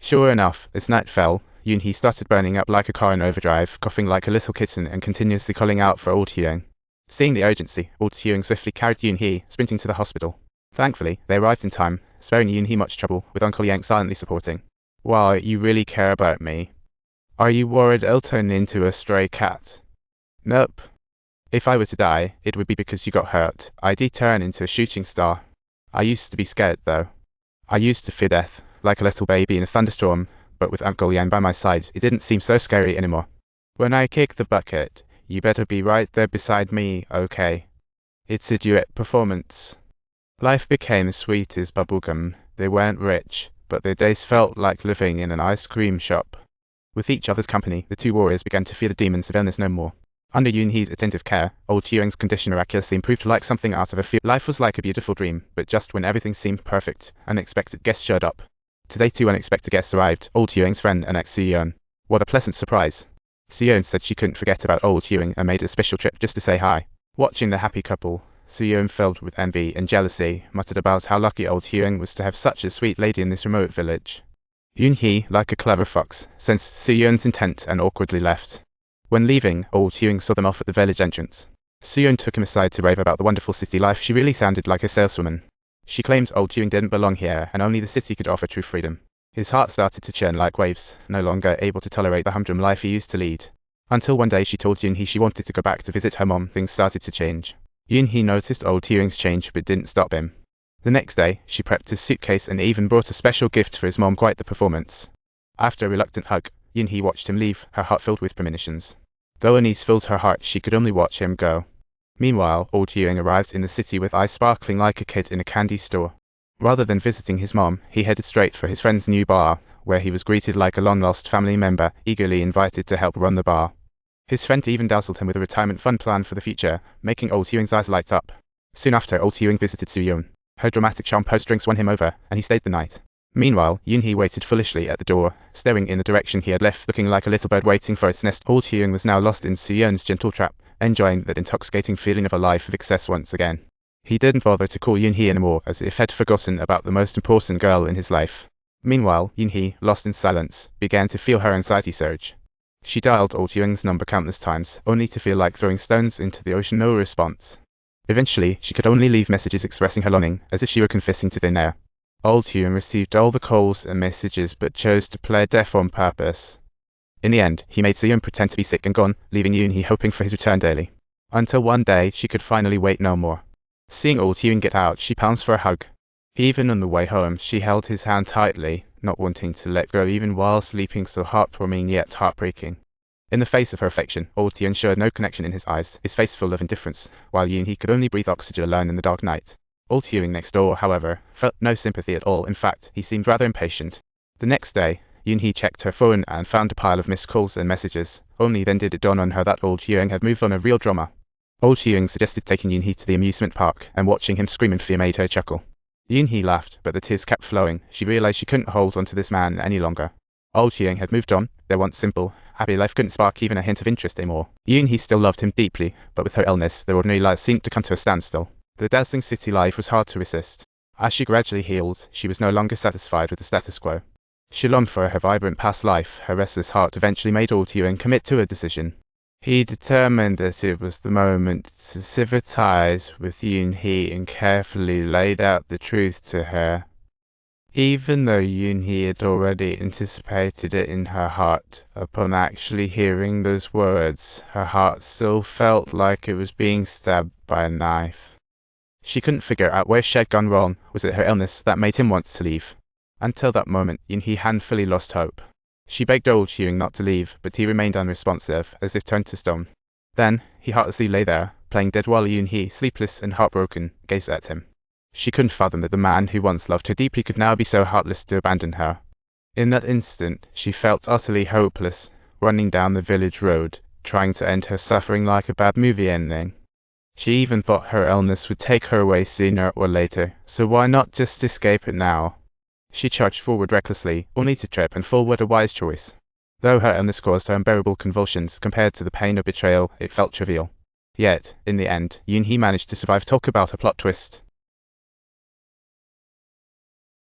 Sure enough, as night fell, Eun-hee started burning up like a car in overdrive, coughing like a little kitten and continuously calling out for old Huang. Seeing the urgency, old Huang swiftly carried Eun-hee, sprinting to the hospital. Thankfully, they arrived in time, sparing Eun-hee much trouble, with Uncle Yang silently supporting. Wow, you really care about me. Are you worried I'll turn into a stray cat? Nope. If I were to die, it would be because you got hurt. I'd turn into a shooting star. I used to be scared, though. I used to fear death, like a little baby in a thunderstorm, but with Uncle Yang by my side, it didn't seem so scary anymore. When I kick the bucket, you better be right there beside me, okay? It's a duet performance. Life became as sweet as bubblegum. They weren't rich, but their days felt like living in an ice cream shop. With each other's company, the two warriors began to fear the demons of illness no more. Under Eun-hee's attentive care, old Huang's condition miraculously improved like something out of a film. Life was like a beautiful dream, but just when everything seemed perfect, unexpected guests showed up. Today 2 unexpected guests arrived, old Huang's friend and ex-Soo-yeon. What a pleasant surprise. Soo-yeon said she couldn't forget about old Huang and made a special trip just to say hi. Watching the happy couple, Soo-yeon, filled with envy and jealousy, muttered about how lucky old Huang was to have such a sweet lady in this remote village. Eun-hee, like a clever fox, sensed Soo-yeon's intent and awkwardly left. When leaving, old Huang saw them off at the village entrance. Soo-yeon took him aside to rave about the wonderful city life. She really sounded like a saleswoman. She claimed old Huang didn't belong here, and only the city could offer true freedom. His heart started to churn like waves, no longer able to tolerate the humdrum life he used to lead. Until one day she told Eun-hee she wanted to go back to visit her mom. Things started to change. Eun-hee noticed old Huang's change but didn't stop him. The next day, she prepped his suitcase and even brought a special gift for his mom. Quite the performance. After a reluctant hug, Eun-hee watched him leave, her heart filled with premonitions. Though unease filled her heart, she could only watch him go. Meanwhile, old Huang arrived in the city with eyes sparkling like a kid in a candy store. Rather than visiting his mom, he headed straight for his friend's new bar, where he was greeted like a long-lost family member, eagerly invited to help run the bar. His friend even dazzled him with a retirement fund plan for the future, making old Huang's eyes light up. Soon after, old Huang visited Soo-yeon. Her dramatic charm post-drinks won him over, and he stayed the night. Meanwhile, Eun-hee waited foolishly at the door, staring in the direction he had left, looking like a little bird waiting for its nest. Old Huang was now lost in Soo-yeon's gentle trap, enjoying that intoxicating feeling of a life of excess once again. He didn't bother to call Eun-hee anymore, as if he'd forgotten about the most important girl in his life. Meanwhile, Eun-hee, lost in silence, began to feel her anxiety surge. She dialed old Huang's number countless times, only to feel like throwing stones into the ocean. No response. Eventually, she could only leave messages expressing her longing, as if she were confessing to thin air. Old Huang received all the calls and messages but chose to play deaf on purpose. In the end, he made Soo-yeon pretend to be sick and gone, leaving Eun-hee hoping for his return daily. Until one day, she could finally wait no more. Seeing old Huang get out, she pounced for a hug. Even on the way home, she held his hand tightly, not wanting to let go even while sleeping. So heartwarming yet heartbreaking. In the face of her affection, old Huang showed no connection in his eyes, his face full of indifference, while Eun-hee could only breathe oxygen alone in the dark night. Old Huang next door, however, felt no sympathy at all. In fact, he seemed rather impatient. The next day, Eun-hee checked her phone and found a pile of missed calls and messages. Only then did it dawn on her that old Huang had moved on. A real drama. Old Huang suggested taking Eun-hee to the amusement park, and watching him scream in fear made her chuckle. Eun-hee laughed, but the tears kept flowing. She realized she couldn't hold on to this man any longer. Old Huang had moved on. Their once simple, happy life couldn't spark even a hint of interest anymore. Eun-hee still loved him deeply, but with her illness, their ordinary lives seemed to come to a standstill. The dazzling city life was hard to resist. As she gradually healed, she was no longer satisfied with the status quo. She longed for her vibrant past life. Her restless heart eventually made old Huang commit to a decision. He determined that it was the moment to sever ties with Eun-hee and carefully laid out the truth to her. Even though Eun-hee had already anticipated it in her heart, upon actually hearing those words, her heart still felt like it was being stabbed by a knife. She couldn't figure out where she had gone wrong. Was it her illness that made him want to leave? Until that moment, Eun-hee hadn't fully lost hope. She begged old Huang not to leave, but he remained unresponsive, as if turned to stone. Then, he heartlessly lay there, playing dead while Eun-hee, sleepless and heartbroken, gazed at him. She couldn't fathom that the man who once loved her deeply could now be so heartless to abandon her. In that instant, she felt utterly hopeless, running down the village road, trying to end her suffering like a bad movie ending. She even thought her illness would take her away sooner or later, so why not just escape it now? She charged forward recklessly, only to trip and fall. What a wise choice. Though her illness caused her unbearable convulsions, compared to the pain of betrayal, it felt trivial. Yet, in the end, Eun-hee managed to survive. Talk about a plot twist.